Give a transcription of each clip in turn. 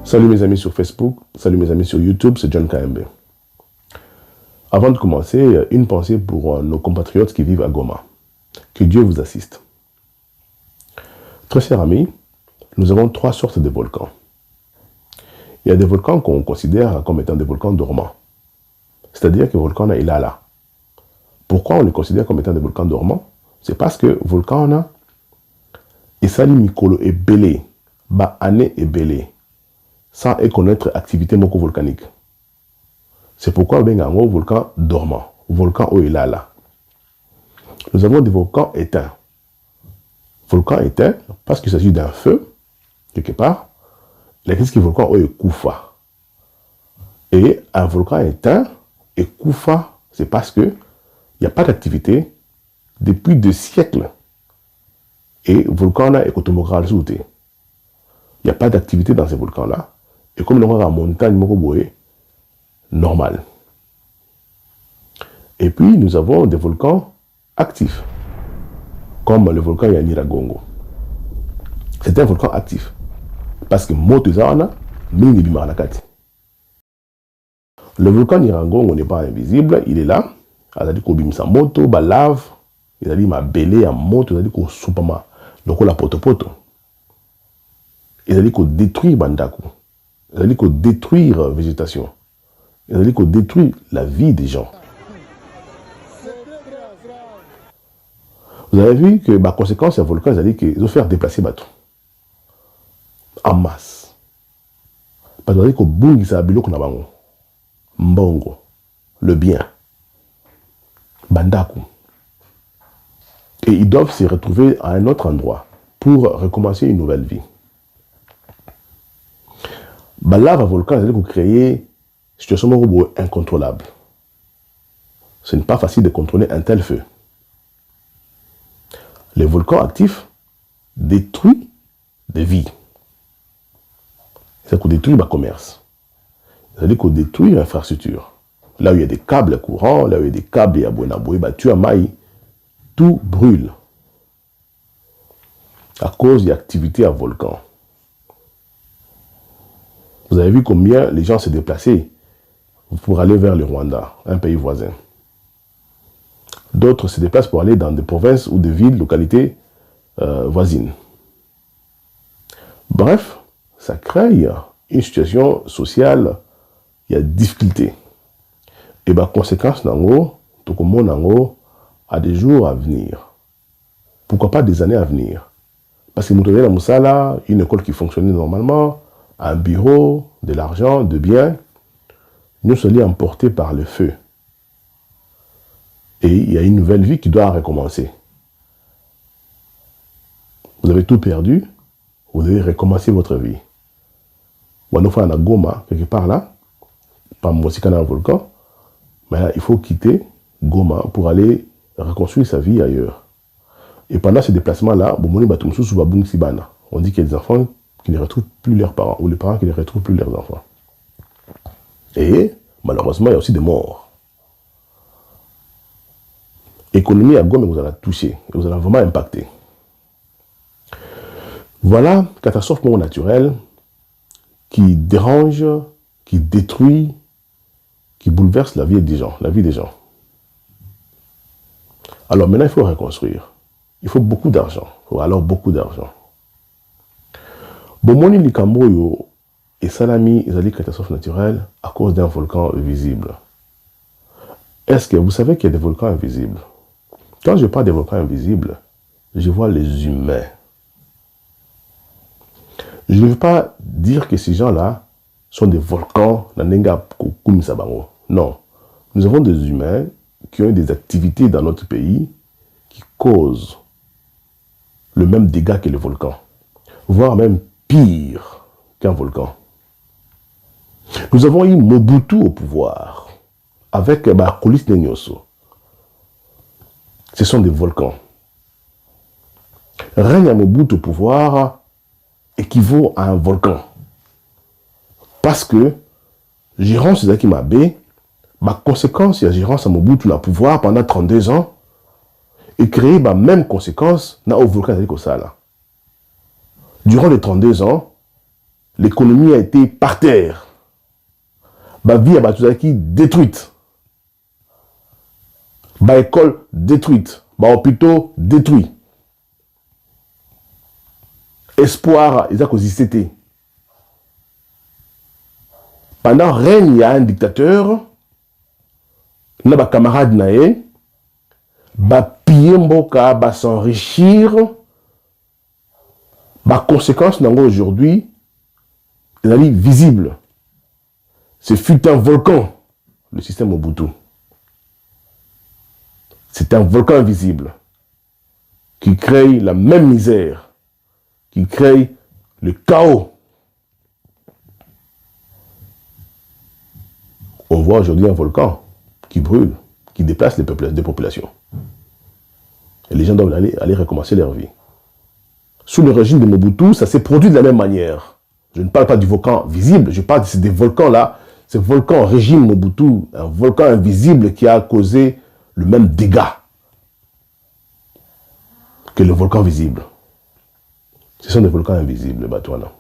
Salut mes amis sur Facebook, salut mes amis sur YouTube, c'est John KMB. Avant de commencer, une pensée pour nos compatriotes qui vivent à Goma. Que Dieu vous assiste. Très chers amis, nous avons trois sortes de volcans. Il y a des volcans qu'on considère comme étant des volcans dormants. C'est-à-dire que le volcan est là. Pourquoi on les considère comme étant des volcans dormants? C'est parce que le volcan est sali mikolo et belé, ba année et belé, sans connaître l'activité volcanique. C'est pourquoi on a un volcan dormant, volcan où il est là. Nous avons des volcans éteints. Volcan éteint parce qu'il s'agit d'un feu, quelque part. Qu'est-ce que le volcan où est Koufa? Et un volcan éteint et Koufa, c'est parce que il n'y a pas d'activité depuis des siècles. Et le volcan est kotomokral souté. Il n'y a pas d'activité dans ces volcans-là. Et comme nous avons la montagne normal. Et puis nous avons des volcans actifs, comme le volcan Yaniragongo. C'est un volcan actif. Parce que Motuzana, le volcan Yaniragongo n'est pas invisible, il est là. Il a dit qu'il y a moto, la lave, il a dit qu'il belé, moto, il a dit qu'il soupama, donc la poto. Il a dit qu'il détruit Bandaku. Il a dit qu'il détruit la végétation. Il a dit qu'il détruit la vie des gens. Vous avez vu que la conséquence du volcan, il a dit qu'ils ont fait déplacer les bateaux. En masse. Parce qu'il a dit que Bungi Sabilo Kunabango. Mbongo. Le bien. Bandaku. Et ils doivent se retrouver à un autre endroit pour recommencer une nouvelle vie. La lave volcan, il a dit qu'il créer une situation incontrôlable. Ce n'est pas facile de contrôler un tel feu. Les volcans actifs détruisent des vies. C'est qu'on détruit le commerce. C'est-à-dire qu'on détruit l'infrastructure. Là où il y a des câbles courants, là où il y a des câbles à Buenaboué, tu as maï, tout brûle. À cause de l'activité à volcan. Vous avez vu combien les gens se déplaçaient pour aller vers le Rwanda, un pays voisin. D'autres se déplacent pour aller dans des provinces ou des villes, localités voisines. Bref, ça crée une situation sociale, il y a difficulté. Et bien, conséquence, tout le monde a des jours à venir. Pourquoi pas des années à venir? Parce que nous avons Moussala, une école qui fonctionnait normalement, un bureau, de l'argent, de biens, nous sommes emportés par le feu. Et il y a une nouvelle vie qui doit recommencer. Vous avez tout perdu, vous devez recommencer votre vie. On a un Goma, quelque part là, pas Mosika dans le volcan, mais là, il faut quitter Goma pour aller reconstruire sa vie ailleurs. Et pendant ce déplacement-là, on dit qu'il y a des enfants qui ne retrouvent plus leurs parents, ou les parents qui ne retrouvent plus leurs enfants. Et malheureusement, il y a aussi des morts. L'économie à Goma vous allez toucher, et vous allez vraiment impacter. Voilà, catastrophe naturelle qui dérange, qui détruit, qui bouleverse la vie des gens, Alors maintenant, il faut reconstruire. Il faut beaucoup d'argent. Alors beaucoup d'argent. Bomoni Likamboyo et Salami, ils ont dit catastrophe naturelle à cause d'un volcan visible. Est-ce que vous savez qu'il y a des volcans invisibles? Quand je parle des volcans invisibles, je vois les humains. Je ne veux pas dire que ces gens-là sont des volcans. Non. Nous avons des humains qui ont des activités dans notre pays qui causent le même dégât que les volcans, voire même pire qu'un volcan. Nous avons eu Mobutu au pouvoir avec Bakolis Nenyoso. Ce sont des volcans. Règne à Mobutu au pouvoir équivaut à un volcan. Parce que Gérance Zaki Mabé, ma conséquence, il y a Gérance à Mobutu au pouvoir pendant 32 ans et créé la même conséquence dans le volcan Zaki Kosala. Durant les 32 ans, L'économie a été par terre. La vie a été détruite. L'école détruite. L'hôpital détruit. Espoir, ils ont causé c'était. Pendant règne, il y a un dictateur, il y a des camarades, il piller mboka, va s'enrichir. Les conséquences aujourd'hui, elles sont visibles. Ce fut un volcan, le système Mobutu. C'est un volcan invisible qui crée la même misère, qui crée le chaos. On voit aujourd'hui un volcan qui brûle, qui déplace les populations. Et les gens doivent aller recommencer leur vie. Sous le régime de Mobutu, ça s'est produit de la même manière. Je ne parle pas du volcan visible, je parle des volcans-là. Ce volcan régime Mobutu, un volcan invisible qui a causé le même dégât que le volcan visible. Ce sont des volcans invisibles, les Batouana.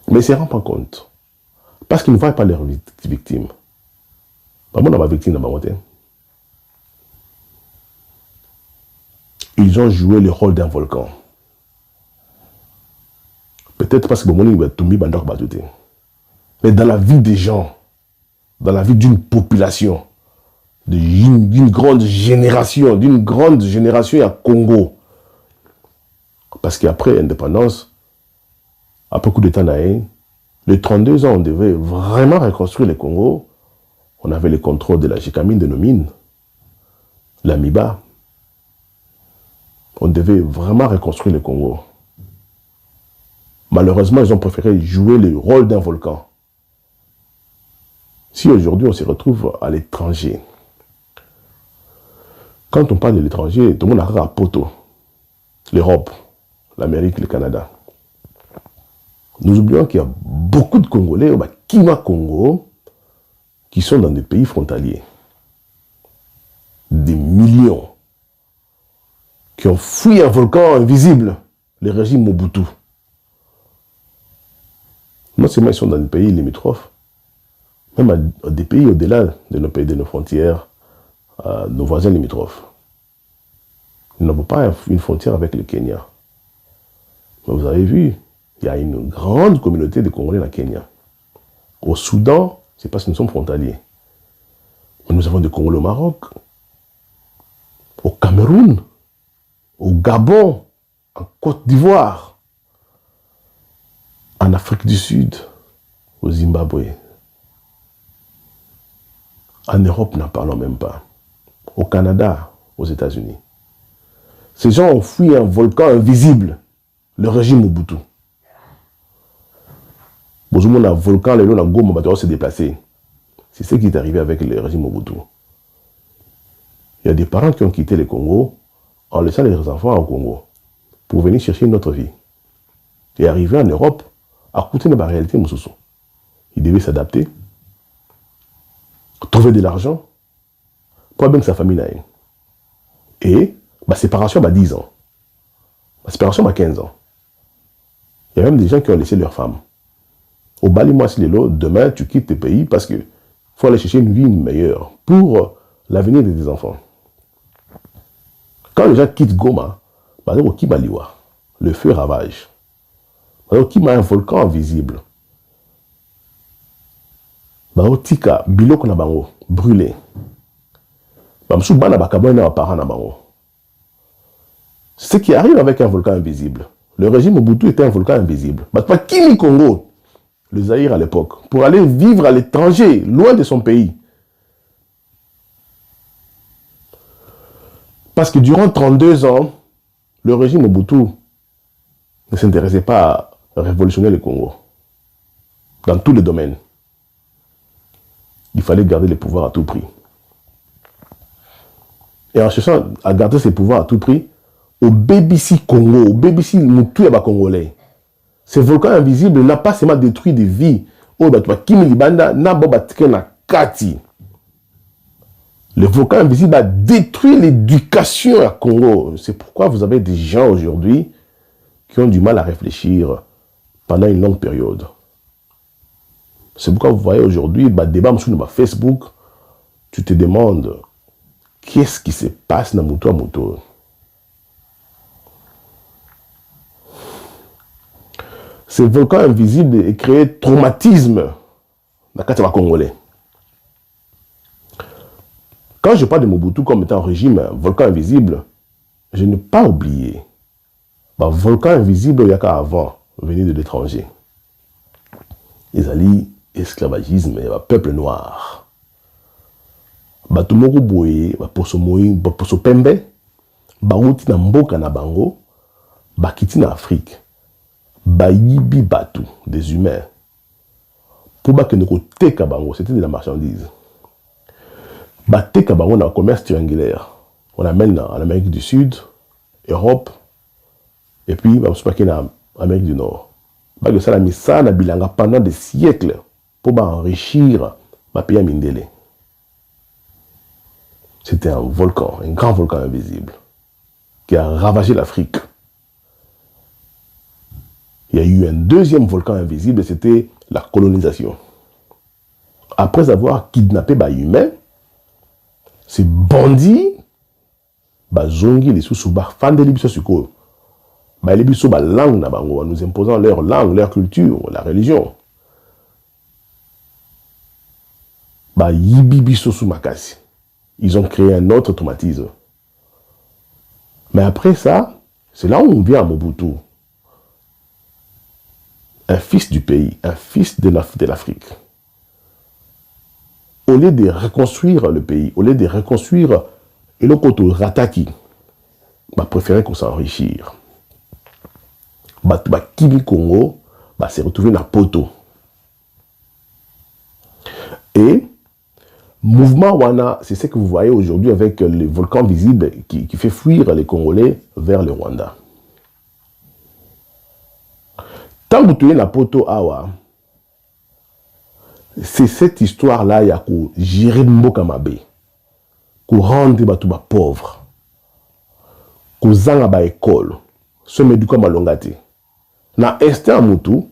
Mais ils ne se rendent pas compte. Parce qu'ils ne voient pas leurs victimes. Ils ont joué le rôle d'un volcan. Peut-être parce que mais dans la vie des gens, dans la vie d'une population, d'une grande génération à Congo. Parce qu'après l'indépendance, après coup d'État naïen, les 32 ans, on devait vraiment reconstruire le Congo. On avait le contrôle de la Gécamine de nos mines, la MIBA. On devait vraiment reconstruire le Congo. Malheureusement, ils ont préféré jouer le rôle d'un volcan. Si aujourd'hui on se retrouve à l'étranger, quand on parle de l'étranger, tout le monde a un poteau. L'Europe, l'Amérique, le Canada. Nous oublions qu'il y a beaucoup de Congolais, au Kima Congo, qui sont dans des pays frontaliers. Des millions qui ont fui un volcan invisible, le régime Mobutu. Non seulement ils sont dans des pays limitrophes, même à des pays au-delà de nos pays, de nos frontières, nos voisins limitrophes. Nous n'avons pas une frontière avec le Kenya. Mais vous avez vu, il y a une grande communauté de Congolais au Kenya. Au Soudan, c'est parce que nous sommes frontaliers. Mais nous avons des Congolais au Maroc, au Cameroun, au Gabon, en Côte d'Ivoire, en Afrique du Sud, au Zimbabwe. En Europe, n'en parlons même pas. Au Canada, aux États-Unis. Ces gens ont fui un volcan invisible, le régime Mobutu. Bonjour, un volcan, les gens ont Goma, se déplacer. C'est ce qui est arrivé avec le régime Mobutu. Il y a des parents qui ont quitté le Congo en laissant leurs enfants au Congo pour venir chercher une autre vie. Et arriver en Europe, à côté de la réalité, Moussoussou. Ils devaient s'adapter, trouver de l'argent pour bien que sa famille n'aille. Et ma séparation a 10 ans. Ma séparation a 15 ans. Il y a même des gens qui ont laissé leurs femmes. Au Bali, moi, si demain, tu quittes tes pays parce qu'il faut aller chercher une vie meilleure pour l'avenir de tes enfants. Quand les gens quittent Goma, le feu ravage. Qui m'a un volcan invisible. Tika, biloko na bango, brûlé. C'est ce qui arrive avec un volcan invisible. Le régime Mobutu était un volcan invisible. Kimi Congo, le Zaïre à l'époque, pour aller vivre à l'étranger, loin de son pays. Parce que durant 32 ans, le régime Mobutu ne s'intéressait pas à révolutionner le Congo. Dans tous les domaines. Il fallait garder les pouvoirs à tout prix. Et en cherchant à garder ses pouvoirs à tout prix, au BBC Congo, au BBC Moutou et Congolais, ce volcan invisible n'a pas seulement détruit des vies. Le volcan invisible a détruit l'éducation à Congo. C'est pourquoi vous avez des gens aujourd'hui qui ont du mal à réfléchir pendant une longue période. C'est pourquoi vous voyez aujourd'hui, débat sur Facebook, tu te demandes qu'est-ce qui se passe dans Moto à Moto. Ce volcan invisible est créé traumatisme dans le cas congolais. Quand je parle de Mobutu comme étant un régime volcan invisible, je n'ai pas oublié. Volcan invisible, il y a qu'avant, venu de l'étranger. Ils allaient esclavagisme, et peuple noir. Batumoko boye, poso pembe, bauti na mboka na bango, bakiti na Afrique, bayibi batu, des humains. Pour que nous teka bango, c'était de la marchandise. Bateka bango na commerce triangulaire. On amène en Amérique du Sud, Europe, et puis en Amérique du Nord. Ça a mis ça na bilanga pendant des siècles pour enrichir ma pays Mindele. C'était un volcan, un grand volcan invisible, qui a ravagé l'Afrique. Il y a eu un deuxième volcan invisible, c'était la colonisation. Après avoir kidnappé les humains, ces bandits, zongi les sous fan de l'Ibis Suko, les biso langue na bango, nous imposant leur langue, leur culture, la religion. Yibi biso sous makasi. Ils ont créé un autre traumatisme. Mais après ça, c'est là où on vient à Mobutu. Un fils du pays, un fils de l'Afrique. Au lieu de reconstruire le pays, au lieu de reconstruire et le côté Rataki, préféré qu'on s'enrichir. Kibi Congo s'est retrouvé dans Poto. Et mouvement Wana, c'est ce que vous voyez aujourd'hui avec les volcans visibles qui fait fuir les Congolais vers le Rwanda. Tant que vous êtes dans Poto Awa, c'est cette histoire-là, il y a que gérer Mboka Mabe, que rendre les pauvres, que zanga ba école, se médicament malongate. Dans l'instant Moutou,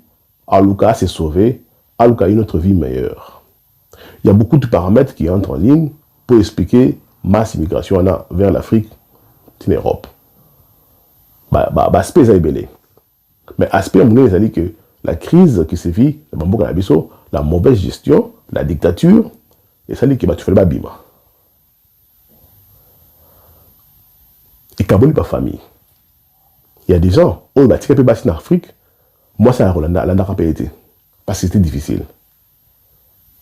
Aluka s'est sauvé, Aluka a une autre vie meilleure. Il y a beaucoup de paramètres qui entrent en ligne pour expliquer masse immigration vers l'Afrique, l'Europe. Aspect est mais aspect c'est que la crise qui se vit, la mauvaise gestion, la dictature, et ça dit que tu fais le bima. Et Kabul pas famille. Il y a des gens, oh bah tu peux passer en Afrique, moi ça a pas été parce que c'était difficile.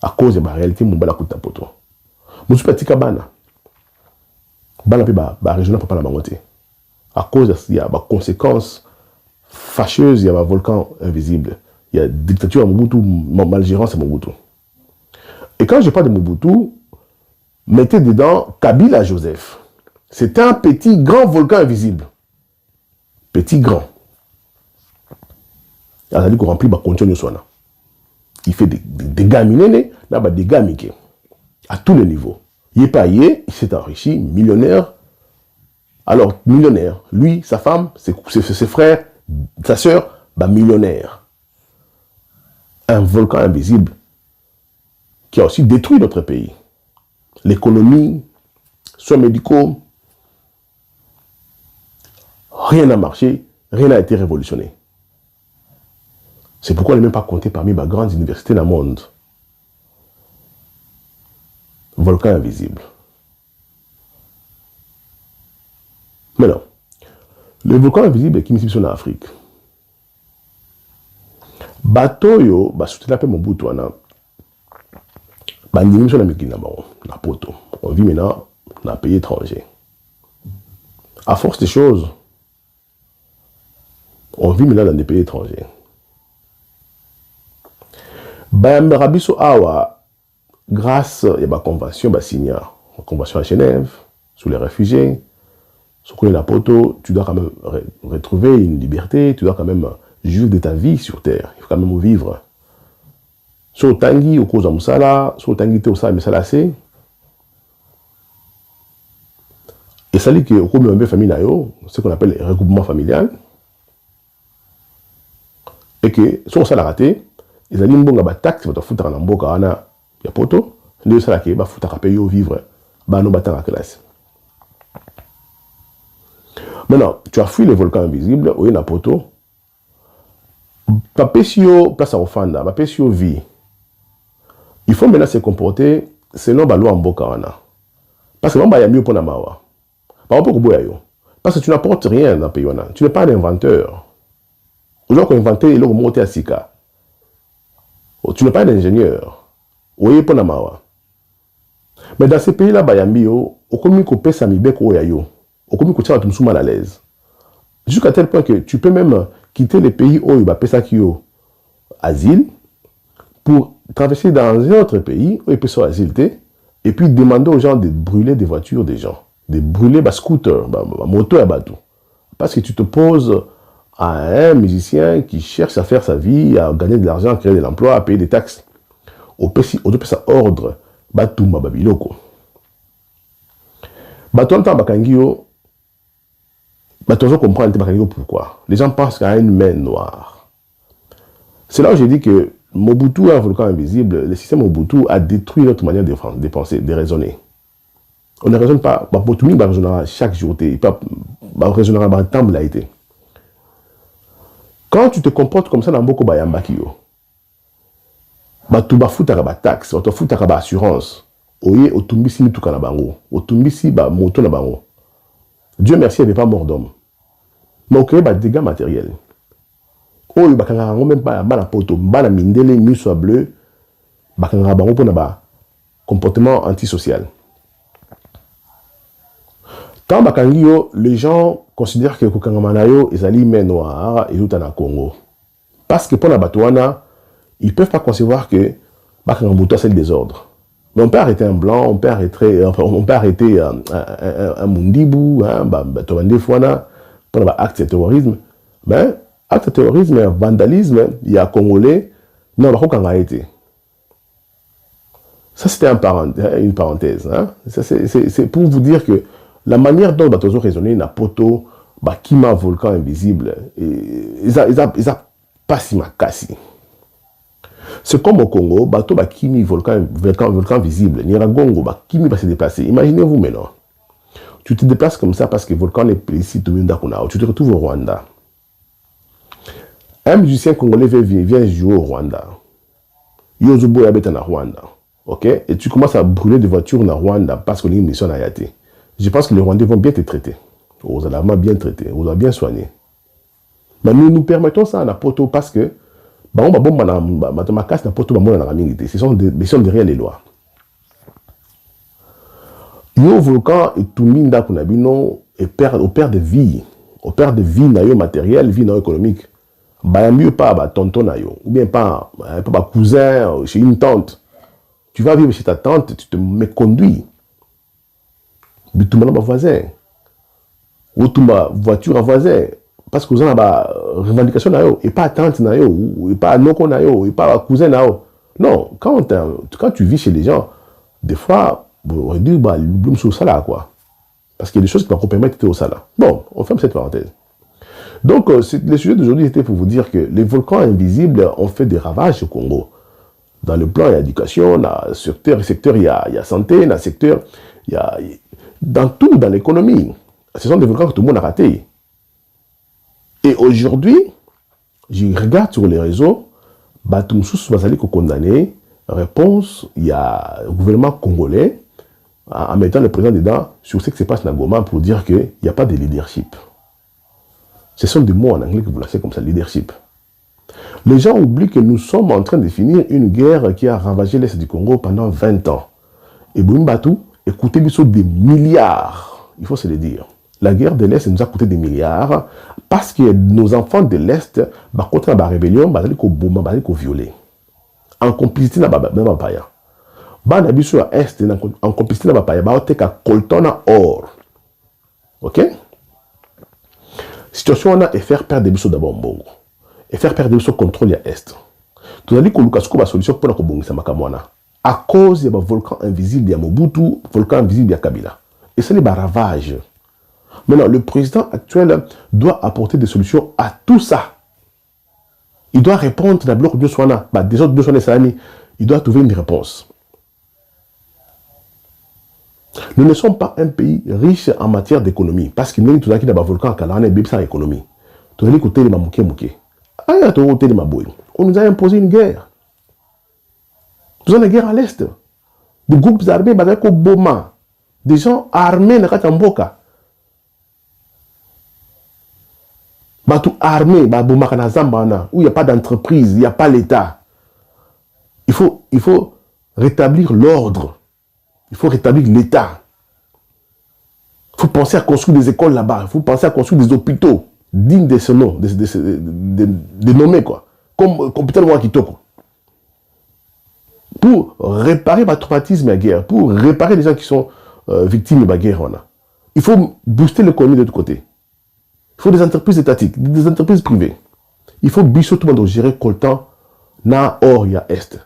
À cause de ma réalité, mon bala kuta poto. Mon super tika bana. Bana pe ba régional papa la bangote. À cause il y a des conséquences fâcheuses, il y a un volcan invisible. Il y a dictature à Mobutu, malgérance à Mobutu. Et quand je parle de Mobutu, mettez dedans Kabila Joseph. C'est un petit, grand volcan invisible. Petit, grand. Il a dit qu'on remplit ma condition soina. Il fait des dégâts minés, là, des dégâts miqués. À tous les niveaux. Il est payé, il s'est enrichi, millionnaire. Alors, millionnaire. Lui, sa femme, ses frères, sa sœur, millionnaire. Un volcan invisible qui a aussi détruit notre pays. L'économie, soins médicaux, rien n'a marché, rien n'a été révolutionné. C'est pourquoi elle n'est même pas compté parmi les grandes universités dans le monde. Volcan invisible. Mais non. Le volcan invisible qui est en Afrique. Batoyo, soutenir mon bout, na poto. On vit maintenant dans un pays étranger. À force des choses, on vit maintenant dans des pays étrangers. Rabiso Awa, grâce à la convention signée, la convention à Genève, sur les réfugiés, sur la poto, tu dois quand même retrouver une liberté, tu dois quand même jouir de ta vie sur terre. Il faut quand même vivre. Sur Tangi, au cause de Moussala, sur Tangi, au Sala, Moussala, c'est. Et ça dit qu'au cours de famille, ce qu'on appelle le regroupement familial, Et que, si on s'est raté, ils allaient me dire taxe, ils vont foutre en ambo, il y a poto, ils vont foutre foutre à payer vivre, bah nous battons la classe. Maintenant, tu as fui les volcans invisibles, oui, na poto, papesio place à offanda, papesio vie. Il faut maintenant se comporter selon la loi en Bokawana. Parce que il y a mieux pour la mawa. Parce que tu n'apportes rien dans le pays. Tu n'es pas un inventeur. Aujourd'hui, qu'on inventé, il a monté à Sika. Tu n'es pas un ingénieur. Oui, pour la mawa. Mais dans ces pays-là, il y a mieux. Au commun qu'on paie sa mibek au yayo. Au commun qu'on tient tout mal à l'aise. Jusqu'à tel point que tu peux même quitter les pays où il va payer ça qui est asile pour traverser dans un autre pays où il peut soit asile et puis demander aux gens de brûler des voitures des gens, de brûler des scooters, des motos et bateaux. Parce que tu te poses à un musicien qui cherche à faire sa vie, à gagner de l'argent, à créer de l'emploi, à payer des taxes. On peut ça ordre, Batouma Babiloko. Batonta Bakangio, Batonzo comprend pourquoi. Les gens pensent qu'il y a une main noire. C'est là où j'ai dit que Mobutu, un volcan invisible, le système Mobutu a détruit notre manière de penser, de raisonner. On ne raisonne pas, Mobutu raisonnera chaque jour, on raisonnera par temps de été. Quand tu te comportes comme ça dans beaucoup de Kiyo, tu vas foutre à la taxe, tu vas foutre à la assurance, tu tumbisi tout na bango, tu tumbisi moto na bango. Dieu merci, il n'y avait pas mort d'homme. Mais on crée des dégâts matériels. Oh, il y a même pas de poto, bana mindele, mi soit bleu, bakanga bango pour naba comportement antisocial. Quand bakangio, les gens considèrent que Kokangamanayo est ali main noire et tout en Congo. Parce que pour la Batouana, ils ne peuvent pas concevoir que Bakangamuto c'est le désordre. Mais on peut arrêter un blanc, on peut arrêter un Mundibou, des fois, pour l'acte de terrorisme. Mais acte de terrorisme, vandalisme, il y a Congolais, non, il n'y a pas été. Ça, c'était une parenthèse. Hein? C'est pour vous dire que la manière dont Batozo raisonné, na poto, Kima volcan invisible, ils ont pas si makasi. C'est comme au Congo, bateau Kimi volcan visible, Niragongo, Kimi va se déplacer. Imaginez-vous maintenant. Tu te déplaces comme ça parce que le volcan est ici, tu te retrouves au Rwanda. Un musicien congolais vient jouer au Rwanda. Yozubo habite en Rwanda. Ok? Et tu commences à brûler des voitures en Rwanda parce que l'émission a été. Je pense que les Rwandais vont bien te traiter. Vous allez bien traiter, vous allez bien soigner. Mais nous permettons ça à la poto parce que ce sont derrière les lois. Le volcan est tout minda kunabino et perd de vie. Au perd de vie matérielle, vie économique. Mieux pas tonton nayo, ou bien pas cousin chez une tante. Tu vas vivre chez ta tante, tu te méconduis. Mais tout le monde voisin. Ou tout ma voiture à voisin. Parce que vous avez une revendication et pas tante et pas noko et pas cousin non, quand tu vis chez les gens, des fois on dit le sur ça là quoi. Parce qu'il y a des choses qui vont permettre d'être au salaire. Bon, on ferme cette parenthèse. Donc le sujet d'aujourd'hui était pour vous dire que les volcans invisibles ont fait des ravages au Congo. Dans le plan, il y a éducation, dans le secteur il y a santé, dans le secteur il y a dans tout, dans l'économie. Ce sont des volcans que tout le monde a ratés. Et aujourd'hui, je regarde sur les réseaux, Batumsous Bazali condamné. Réponse, il y a le gouvernement congolais en mettant le président dedans sur ce qui se passe dans Goma pour dire qu'il n'y a pas de leadership. Ce sont des mots en anglais que vous laissez comme ça, leadership. Les gens oublient que nous sommes en train de finir une guerre qui a ravagé l'Est du Congo pendant 20 ans. Et Bouimbatou, écoutez des milliards, il faut se le dire. La guerre de l'Est nous a coûté des milliards parce que nos enfants de l'Est, contre la rébellion, ils violé. En complicité na bapaya. Ban abiso à Est, en complicité na bapaya, ils ont coltona or. Ok? Situation est faire perdre des bisous d'abord mbongo. Et faire perdre des bisous contrôle à Est. Tout à l'heure, il y a une solution pour la kobongisa makamwana. À cause du volcan invisible de Mobutu, volcan invisible de Kabila. Et c'est les ravages. Maintenant, le président actuel doit apporter des solutions à tout ça. Il doit répondre à bloc de Swana. Des autres de Swana, il doit trouver une réponse. Nous ne sommes pas un pays riche en matière d'économie. Parce qu'il y a tout qui a un volcan qui a une économie. On nous a imposé une guerre. Nous avons une guerre à l'Est. Des groupes armés, des gens armés dans le Mboka. Batou armé, où il n'y a pas d'entreprise, il n'y a pas l'État. Il faut rétablir l'ordre. Il faut rétablir l'État. Il faut penser à construire des écoles là-bas. Il faut penser à construire des hôpitaux dignes de ce nom, des nommés, quoi. Comme hôpital Mwakitoko. Pour réparer le traumatisme de la guerre, pour réparer les gens qui sont victimes de la guerre. Il faut booster l'économie de l'autre côté. Il faut des entreprises étatiques, des entreprises privées. Il faut que tout le monde gérer Coltan, na or, il y a Est.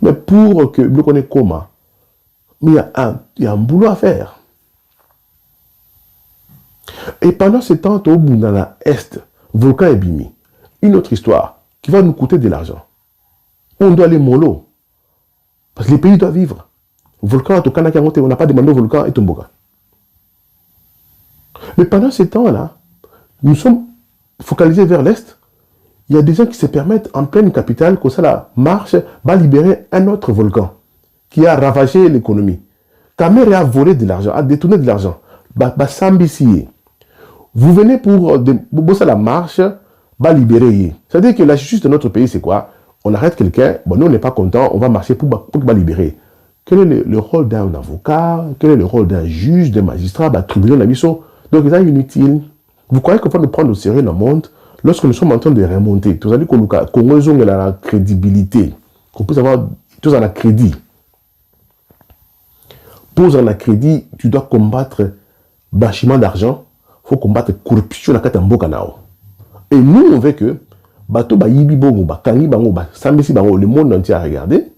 Mais pour que nous connaissions comment, il y a un boulot à faire. Et pendant ce temps, au bout dans l'Est, volcan est bimi. Une autre histoire qui va nous coûter de l'argent. On doit aller mollo. Parce que les pays doivent vivre. Volcan, on n'a pas demandé au volcan et Tomboka. Mais pendant ce temps-là, nous sommes focalisés vers l'Est. Il y a des gens qui se permettent en pleine capitale que ça la marche va libérer un autre volcan qui a ravagé l'économie. Kamere a volé de l'argent, a détourné de l'argent. Vous venez pour ça la marche va libérer. C'est-à-dire que la justice de notre pays, c'est quoi? On arrête quelqu'un, nous on n'est pas content, on va marcher pour qu'il va libérer. Quel est le rôle d'un avocat? Quel est le rôle d'un juge, d'un magistrat, d'un tribunal, d'un mission? Donc, c'est inutile. Vous croyez qu'on peut nous prendre au sérieux dans le monde lorsque nous sommes en train de remonter? Vous savez qu'on a la crédibilité, qu'on peut avoir tous en la crédit. Pour en la crédit, tu dois combattre blanchiment d'argent, il faut combattre corruption dans le monde. Et nous, on veut que le monde entier a regardé.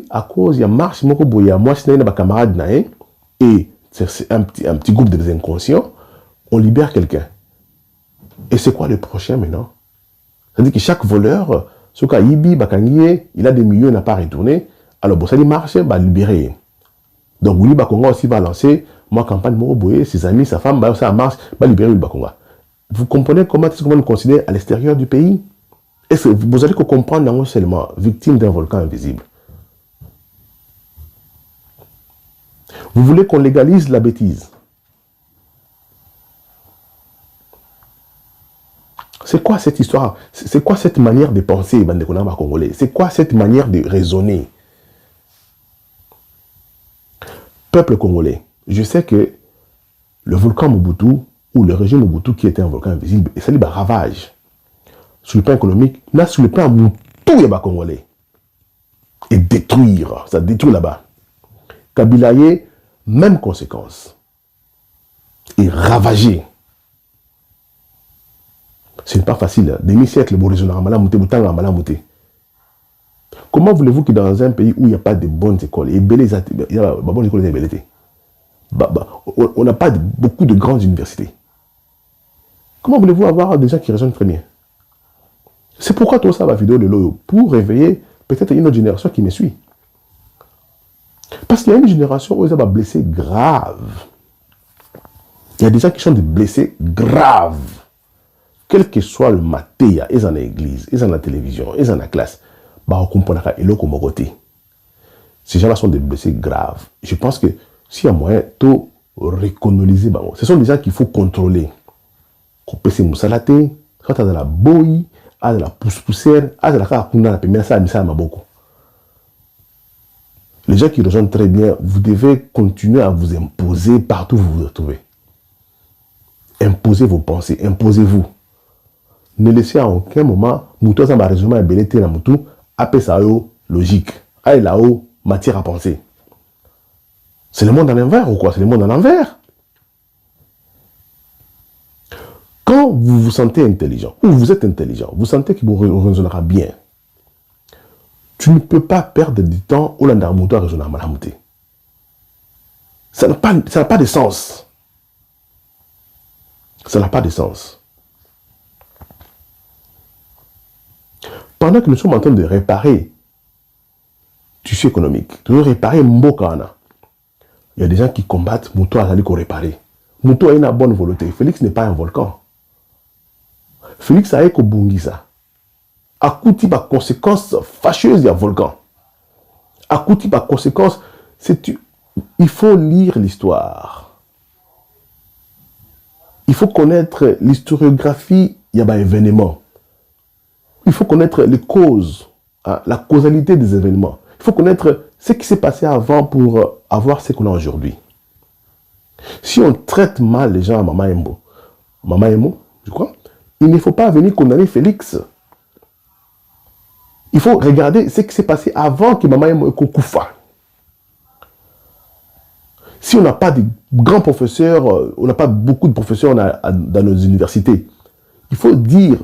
À cause, il y a marche, il y a moi, c'est un camarade, et c'est un petit groupe de inconscients. On libère quelqu'un. Et c'est quoi le prochain maintenant? C'est-à-dire que chaque voleur, ce qu'a Ibi, Bakangié, il a des millions, il n'a pas retourné. Alors, bon, ça marche, va libérer. Donc, Willy Bakonga aussi va lancer, moi, campagne Moroboé, ses amis, sa femme, ça marche, va libérer Willy Bakonga. Vous comprenez comment est-ce qu'on va nous considérer à l'extérieur du pays? Est-ce que vous allez comprendre non seulement victime d'un volcan invisible? Vous voulez qu'on légalise la bêtise? C'est quoi cette histoire? C'est quoi cette manière de penser, Bandekonamba congolais? C'est quoi cette manière de raisonner? Peuple congolais, je sais que le volcan Mobutu, ou le régime Mobutu qui était un volcan invisible, et ça dit ravage. Sur le plan économique, là, sur le plan Mobutu, il y a congolais. Et détruire, ça détruit là-bas. Kabilaye, même conséquence. Et ravager. Ce n'est pas facile. Demi-siècle, comment voulez-vous que dans un pays où il n'y a pas de bonnes écoles, et il y a de bonnes écoles et on n'a pas beaucoup de grandes universités, comment voulez-vous avoir des gens qui raisonnent très bien? C'est pourquoi tout ça va vidéo de l'eau, pour réveiller peut-être une autre génération qui me suit. Parce qu'il y a une génération où ils ont blessé grave. Il y a des gens qui sont des blessés graves. Quel que soit le maté, ils sont dans l'église, ils sont dans la télévision, ils sont dans la classe. Ces gens-là sont des blessés graves. Je pense que s'il y a moyen de recoloniser, ce sont des gens qu'il faut contrôler. Qu'on peut se moussalater, soit dans la boï, à la poussière, à la kakuna, les gens qui rejoignent très bien, vous devez continuer à vous imposer partout où vous vous retrouvez. Imposez vos pensées, imposez-vous. Ne laissez à aucun moment, mouton ça m'a raisonnement ébélité la moutou, appelez ça logique. Allez là-haut, matière à penser. C'est le monde à l'envers ou quoi? C'est le monde à l'envers. Quand vous vous sentez intelligent, ou vous êtes intelligent, vous sentez que vous raisonnera bien, tu ne peux pas perdre du temps au landarmouto à raisonner à malamouté. Ça n'a pas de sens. Ça n'a pas de sens. pendant que nous sommes en train de réparer tissu économique, de réparer Mbokana, il y a des gens qui combattent Mouto Azali qu'on réparer. Mouto a une bonne volonté. Félix n'est pas un volcan. Félix a éco Bungisa. Akouti par conséquence fâcheuse, il y a volcan. Akouti par conséquence, il faut lire l'histoire. Il faut connaître l'historiographie, il y a un événement. Il faut connaître les causes, hein, la causalité des événements. Il faut connaître ce qui s'est passé avant pour avoir ce qu'on a aujourd'hui. Si on traite mal les gens à Mama Emo, je crois, il ne faut pas venir condamner Félix. Il faut regarder ce qui s'est passé avant que Mama Emo ait Koufa. Si on n'a pas de grands professeurs, on n'a pas beaucoup de professeurs dans nos universités, il faut dire,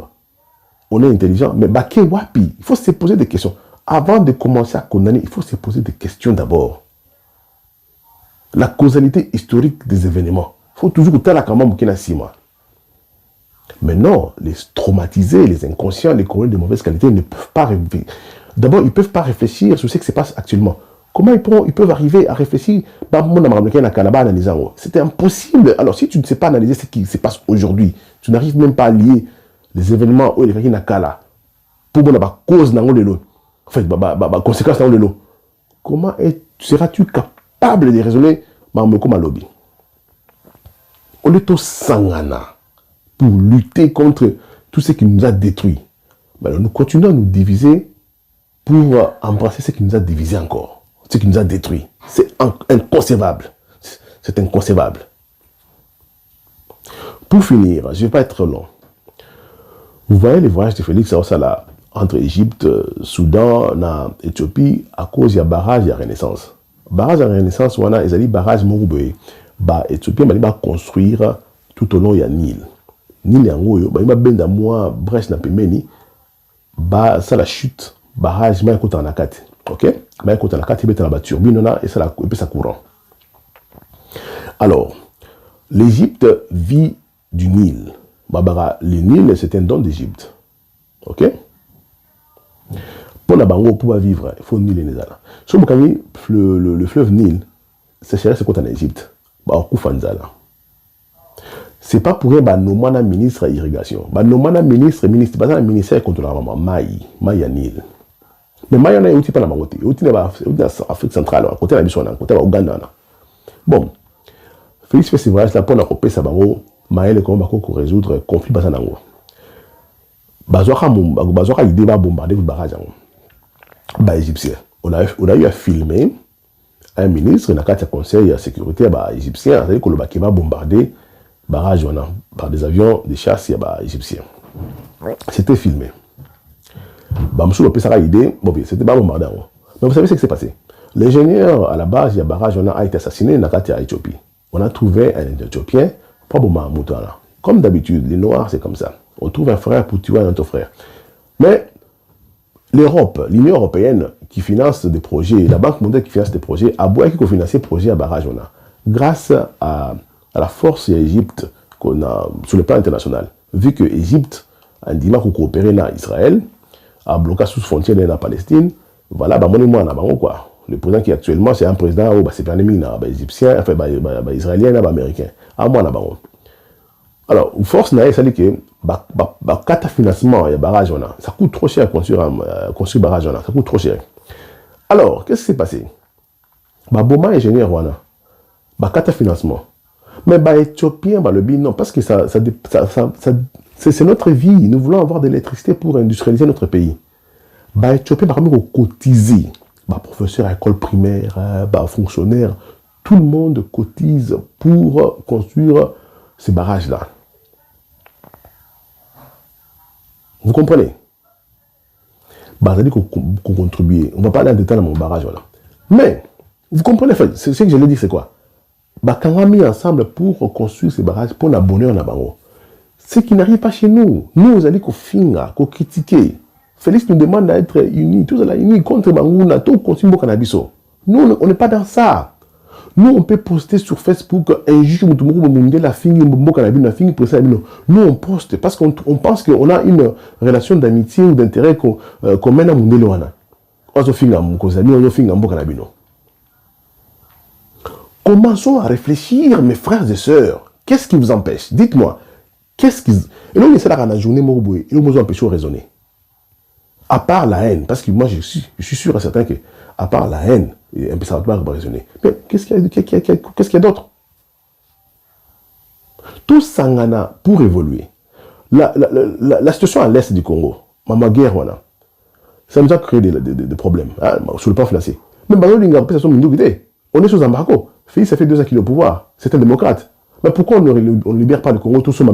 on est intelligent, mais Baké Wapi, il faut se poser des questions. Avant de commencer à condamner, il faut se poser des questions d'abord. La causalité historique des événements. Il faut toujours que la caméra Burkina 6 mois. Mais non, les traumatisés, les inconscients, les Congolais de mauvaise qualité ne peuvent pas réfléchir. D'abord, ils ne peuvent pas réfléchir sur ce qui se passe actuellement. Comment ils peuvent arriver à réfléchir? C'était impossible. Alors, si tu ne sais pas analyser ce qui se passe aujourd'hui, tu n'arrives même pas à lier les événements où il y a une pour la cause dans le en fait, conséquence dans le comment seras-tu capable de raisonner comme un lobby? On est au Sangana pour lutter contre tout ce qui nous a détruits. Alors, nous continuons à nous diviser pour embrasser ce qui nous a divisés encore, ce qui nous a détruits. C'est inconcevable. C'est inconcevable. Pour finir, je ne vais pas être long. Vous voyez les voyages de Félix Aoussala entre Égypte, Soudan, et Éthiopie, à cause du barrage de Renaissance. Barrage de Renaissance, on a des barrages Mourbe. Éthiopie va construire tout au long du Nil. Nil est en haut, il va benda moi brèche na pemeni, ça la chute, barrage mais écoute en akate. OK? Mais écoute en akate, il la turbine et ça courant. Alors, l'Égypte vit du Nil. Le Nil, c'est un don d'Égypte. OK? Pour la bango, pour vivre, il faut Nil et Nizala. Sur le fleuve Nil, c'est cher, c'est quoi en Égypte? C'est pas pour rien, nomana ministre à irrigation. Nomana ministre, ministère contre la maman, Maï à Nil. Mais Maï en a aussi pas la bangote. Aussi en Afrique centrale, à côté de la Bissau, à côté de l'Ouganda. Bon, Félix fait ces voyages là pour nous sa bango. Maël comment bako résoudre conflit basa nango. Bazoka l'idée va bombarder le barrage égyptien. On a eu à filmer un ministre dans le conseil de sécurité égyptien, c'est-à-dire que le Baki va bombarder le barrage par des avions de chasse égyptiens. C'était filmé. C'était pas bombardé. Mais vous savez ce qui s'est passé? L'ingénieur à la base du barrage a été assassiné dans la Éthiopie. On a trouvé un Éthiopien. Comme d'habitude, les Noirs, c'est comme ça. On trouve un frère pour tuer un autre frère. Mais l'Europe, l'Union européenne qui finance des projets, la Banque mondiale qui finance des projets, a beau qui finance des projets à barrage, grâce à la force d'Égypte qu'on a sur le plan international. Vu que l'Égypte a dit qu'on coopérait avec Israël, a bloqué sous frontière de la Palestine, voilà, quoi. Le président qui actuellement, c'est un président c'est pas un égyptien, enfin, israélien, américain. Alors, force n'a ça dit que le financement et barrage ça coûte trop cher construire barrage ça coûte trop cher. Alors, qu'est-ce qui s'est passé? Boma ingénieur financement. Mais Éthiopien le bin non parce que c'est notre vie, nous voulons avoir de l'électricité pour industrialiser notre pays. Éthiopien par exemple cotiser, professeur à école primaire, fonctionnaire, tout le monde cotise pour construire ces barrages-là. Vous comprenez? Ça dit qu'on contribue. On ne va pas aller en détail dans mon barrage. Voilà. Mais, vous comprenez, ce que je l'ai dit, c'est quoi? Quand on a mis ensemble pour construire ces barrages, pour l'abonner en abango. Ce qui n'arrive pas chez nous. Nous, vous allez qu'on finga, qu'on critique. Félix nous demande d'être unis, tous unis contre Bangouna, tout continue au cannabis. Nous, on n'est pas dans ça. Nous, on peut poster sur Facebook un juge la nous, on poste parce qu'on pense qu'on a une relation d'amitié ou d'intérêt qu'on mène à Mundeloana. Commençons à réfléchir, mes frères et sœurs. Qu'est-ce qui vous empêche? Dites-moi. Qu'est-ce qui... Et là, on essaie de la journée, et nous, on empêche de raisonner. À part la haine, parce que moi, je suis sûr et certain que, à part la haine, et un peu ça va pas raisonner. Mais qu'est-ce qu'il y a d'autre? Tout Sangana, pour évoluer, la situation à l'est du Congo, ma guerre, voilà, ça nous a créé des problèmes, hein, sur le plan financier. Même on est sous embargo. Félix, ça fait 2 ans qu'il est au pouvoir. C'est un démocrate. Mais pourquoi on ne libère pas le Congo tout seul?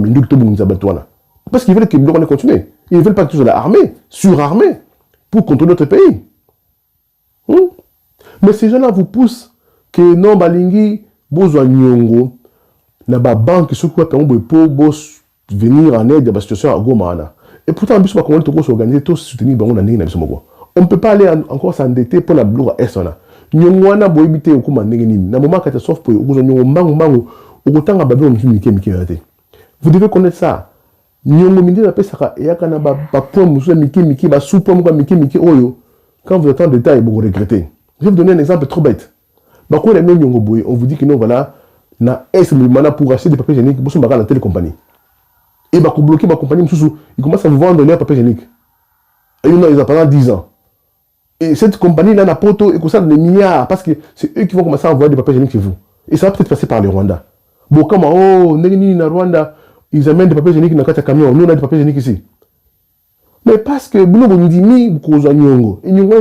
Parce qu'ils veulent que le continue. Ils ne veulent pas que tout soit armé, surarmé, pour contrôler notre pays. Mais ces gens-là vous poussent que non, Balingi, besoin Nyongo, na ba banque, ce qui pour venir en aide à la situation à Goma. Et pourtant, on peut s'organiser, tous soutenir on ne peut pas aller encore s'endetter pour la blouse à Est. Nyongo na boibité au Kuma Negeni, na moment catastrophe pour vous devez connaître ça. Nyongo mindi na pesa ya kana ba point musu miki ba sous point miki oyo. Quand vous êtes en détail, vous regrettez. Je vais vous donner un exemple trop bête. On vous dit que non, voilà, na S pour acheter des papiers hygiéniques, vous avez la télécompagnie. Et vous bloquez ma compagnie, ils commencent à vous vendre leurs papiers hygiéniques. Et ils ont pendant 10 ans. Et cette compagnie-là n'a pas auto, et ça des milliards, parce que c'est eux qui vont commencer à envoyer des papiers hygiéniques chez vous. Et ça va peut-être passer par le Rwanda. Bon, comme, oh, na Rwanda, ils amènent des papiers hygiéniques dans le camion, nous on a des papiers hygiéniques ici. Mais parce que, vous nous dites, vous avez Nyongo. Et Nyongo,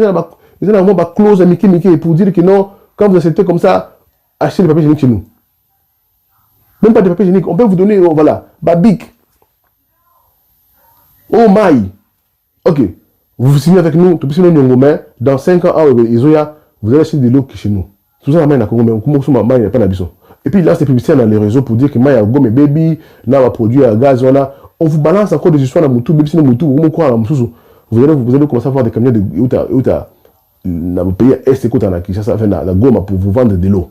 ils ont un clause à Miki pour dire que non, quand vous acceptez comme ça, achetez des papiers hygiéniques chez nous. Même pas des papiers hygiéniques, on peut vous donner, oh, voilà, Babik. Oh, Maï. Ok, vous signez avec nous, tout sinon Nyongo, mais dans 5 ans, vous allez acheter de l'eau chez nous. Tout ça, Maï n'a pas d'habitude. Et puis là, c'est publicitaire dans les réseaux pour dire que Maï a gomme baby, là, va produire gaz, voilà. On vous balance encore des histoires dans Moutou, baby, sinon Moutou, vous allez commencer à voir des camions de Utah. Dans le pays est écoute en Akisha, ça fait la gomme pour vous vendre de l'eau.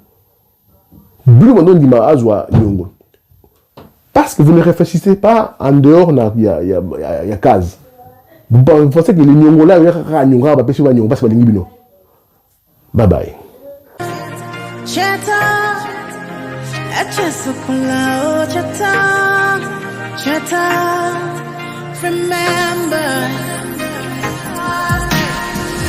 Parce que vous ne réfléchissez pas en dehors, il y a case. Vous pensez que les Nyongo là, il y a un Nyonga, bye bye. Remember